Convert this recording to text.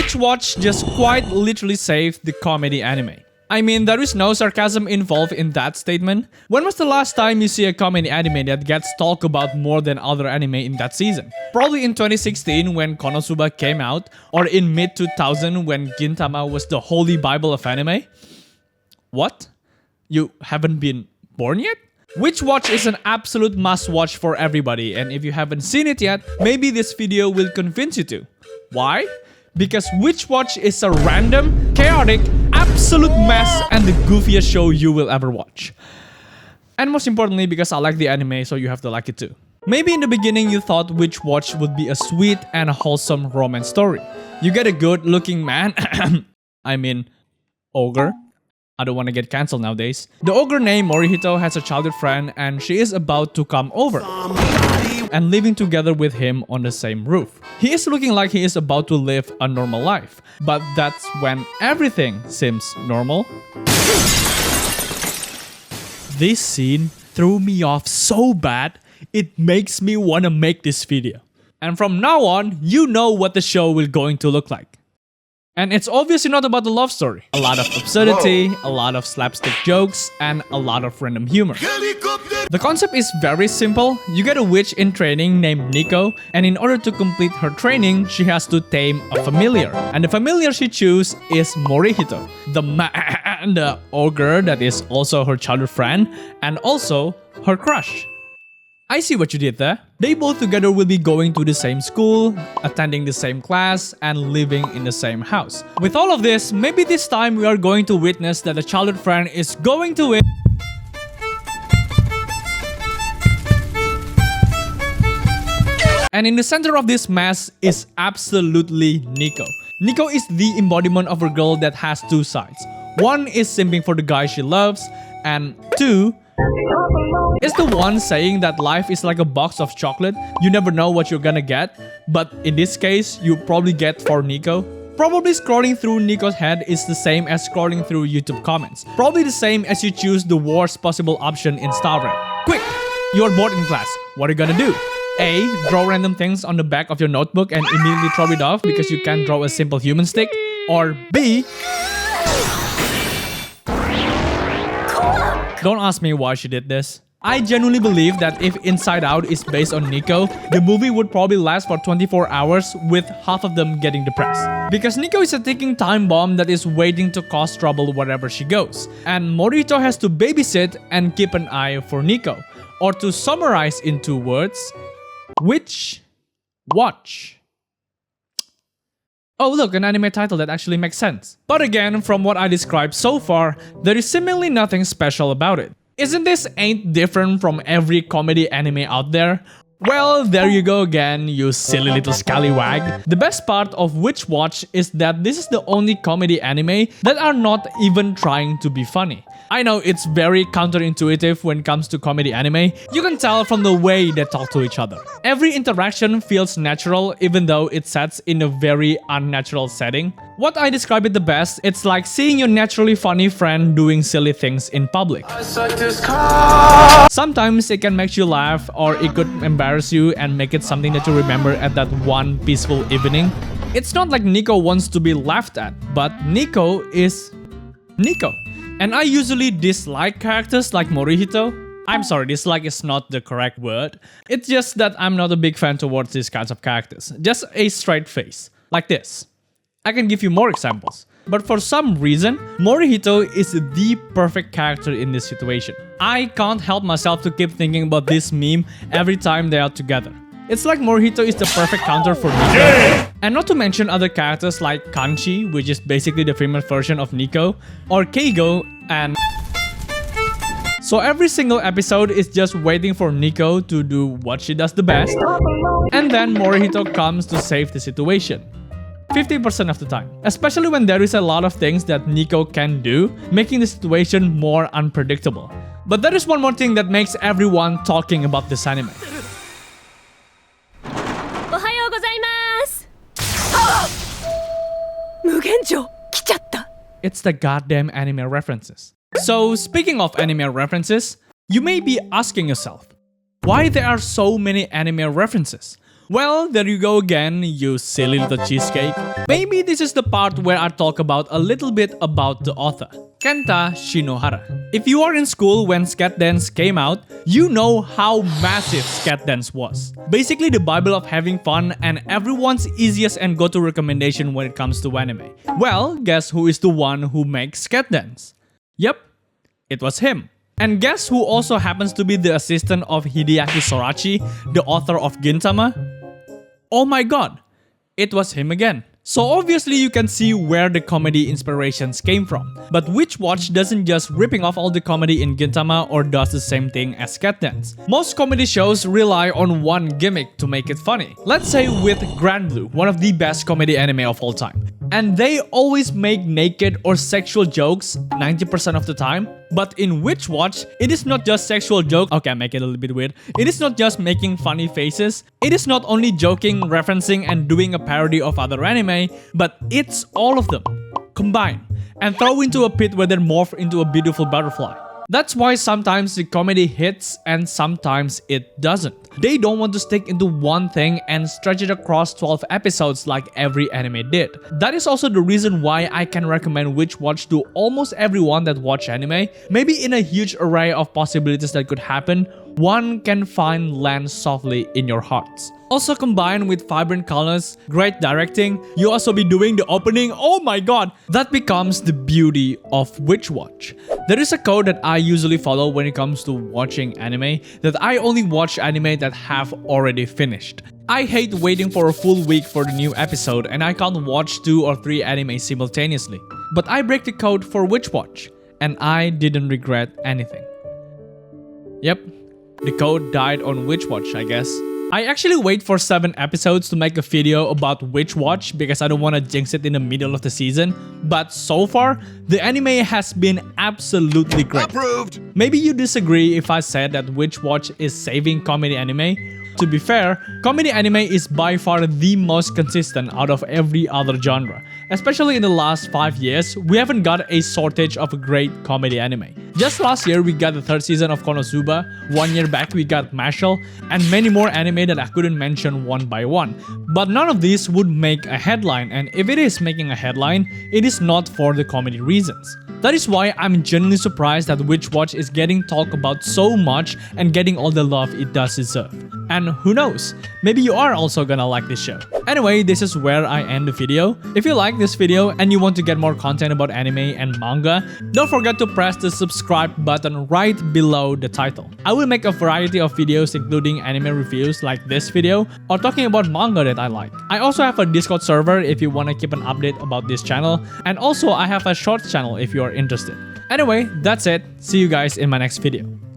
Witch Watch just quite literally saved the comedy anime. I mean, there is no sarcasm involved in that statement. When was the last time you see a comedy anime that gets talked about more than other anime in that season? Probably in 2016 when Konosuba came out, or in mid-2000 when Gintama was the holy bible of anime? What? You haven't been born yet? Witch Watch is an absolute must-watch for everybody, and if you haven't seen it yet, maybe this video will convince you to. Why? Because Witch Watch is a random, chaotic, absolute mess and the goofiest show you will ever watch. And most importantly, because I like the anime, so you have to like it too. Maybe in the beginning you thought Witch Watch would be a sweet and wholesome romance story. You get a good-looking man, I mean, ogre. I don't want to get cancelled nowadays. The ogre named Morihito has a childhood friend and she is about to come over and living together with him on the same roof. He is looking like he is about to live a normal life, but that's when everything seems normal. This scene threw me off so bad, it makes me want to make this video. And from now on, you know what the show will going to look like. And it's obviously not about the love story. A lot of absurdity, a lot of slapstick jokes, and a lot of random humor. The concept is very simple. You get a witch in training named Nico, and in order to complete her training, she has to tame a familiar. And the familiar she chooses is Morihito, the ogre that is also her childhood friend, and also her crush. I see what you did there. They both together will be going to the same school, attending the same class, and living in the same house. With all of this, maybe this time we are going to witness that the childhood friend is going to win. And in the center of this mess is absolutely Nico. Nico is the embodiment of a girl that has two sides. One is simping for the guy she loves, and two is the one saying that life is like a box of chocolate. You never know what you're gonna get, but in this case, you probably get for Nico. Probably scrolling through Nico's head is the same as scrolling through YouTube comments. Probably the same as you choose the worst possible option in StarCraft. Quick! You're bored in class. What are you gonna do? A. Draw random things on the back of your notebook and immediately throw it off because you can't draw a simple human stick. Or B. Don't ask me why she did this. I genuinely believe that if Inside Out is based on Nico, the movie would probably last for 24 hours with half of them getting depressed. Because Nico is a ticking time bomb that is waiting to cause trouble wherever she goes. And Morihito has to babysit and keep an eye for Nico. Or to summarize in 2 words, Witch Watch. Oh look, an anime title that actually makes sense. But again, from what I described so far, there is seemingly nothing special about it. Isn't this ain't different from every comedy anime out there? Well, there you go again, you silly little scallywag. The best part of Witch Watch is that this is the only comedy anime that are not even trying to be funny. I know it's very counterintuitive when it comes to comedy anime. You can tell from the way they talk to each other. Every interaction feels natural even though it's set in a very unnatural setting. What I describe it the best, it's like seeing your naturally funny friend doing silly things in public. Sometimes it can make you laugh or it could embarrass you and make it something that you remember at that one peaceful evening. It's not like Nico wants to be laughed at, but Nico is Nico. And I usually dislike characters like Morihito. I'm sorry, dislike is not the correct word. It's just that I'm not a big fan towards these kinds of characters. Just a straight face, like this. I can give you more examples. But for some reason, Morihito is the perfect character in this situation. I can't help myself to keep thinking about this meme every time they are together. It's like Morihito is the perfect counter for Nico. And not to mention other characters like Kanchi, which is basically the female version of Nico, or Keigo, and... So every single episode is just waiting for Nico to do what she does the best, and then Morihito comes to save the situation. 50% of the time. Especially when there is a lot of things that Nico can do, making the situation more unpredictable. But there is one more thing that makes everyone talking about this anime. It's the goddamn anime references. So speaking of anime references, you may be asking yourself, why there are so many anime references? Well, there you go again, you silly little cheesecake. Maybe this is the part where I talk about a little bit about the author, Kenta Shinohara. If you are in school when Scat Dance came out, you know how massive Scat Dance was. Basically the Bible of having fun and everyone's easiest and go-to recommendation when it comes to anime. Well, guess who is the one who makes Scat Dance? Yep, it was him. And guess who also happens to be the assistant of Hideaki Sorachi, the author of Gintama? Oh my god, it was him again. So obviously you can see where the comedy inspirations came from. But Witch Watch doesn't just ripping off all the comedy in Gintama or does the same thing as Scat Dance. Most comedy shows rely on one gimmick to make it funny. Let's say with Grand Blue, one of the best comedy anime of all time. And they always make naked or sexual jokes 90% of the time. But in Witch Watch, it is not just sexual jokes. Okay, I make it a little bit weird. It is not just making funny faces. It is not only joking, referencing, and doing a parody of other anime, but it's all of them combined and throw into a pit where they morph into a beautiful butterfly. That's why sometimes the comedy hits and sometimes it doesn't. They don't want to stick into one thing and stretch it across 12 episodes like every anime did. That is also the reason why I can recommend Witch Watch to almost everyone that watch anime. Maybe in a huge array of possibilities that could happen, one can find land softly in your hearts. Also combined with vibrant colors, great directing, you also be doing the opening, oh my god! That becomes the beauty of Witch Watch. There is a code that I usually follow when it comes to watching anime, that I only watch anime that have already finished. I hate waiting for a full week for the new episode and I can't watch 2 or 3 anime simultaneously. But I break the code for Witch Watch, and I didn't regret anything. Yep, the code died on Witch Watch, I guess. I actually wait for 7 episodes to make a video about Witch Watch because I don't want to jinx it in the middle of the season. But so far, the anime has been absolutely great. Approved! Maybe you disagree if I said that Witch Watch is saving comedy anime. To be fair, comedy anime is by far the most consistent out of every other genre. Especially in the last 5 years, we haven't got a shortage of great comedy anime. Just last year, we got the 3rd season of Konosuba, 1 year back we got Mashle, and many more anime that I couldn't mention one by one. But none of these would make a headline, and if it is making a headline, it is not for the comedy reasons. That is why I'm genuinely surprised that Witch Watch is getting talked about so much and getting all the love it does deserve. And who knows, maybe you are also gonna like this show. Anyway, this is where I end the video. If you like this video and you want to get more content about anime and manga, don't forget to press the subscribe button right below the title. I will make a variety of videos including anime reviews like this video or talking about manga that I like. I also have a Discord server if you want to keep an update about this channel, and also I have a shorts channel if you are interested. Anyway, that's it. See you guys in my next video.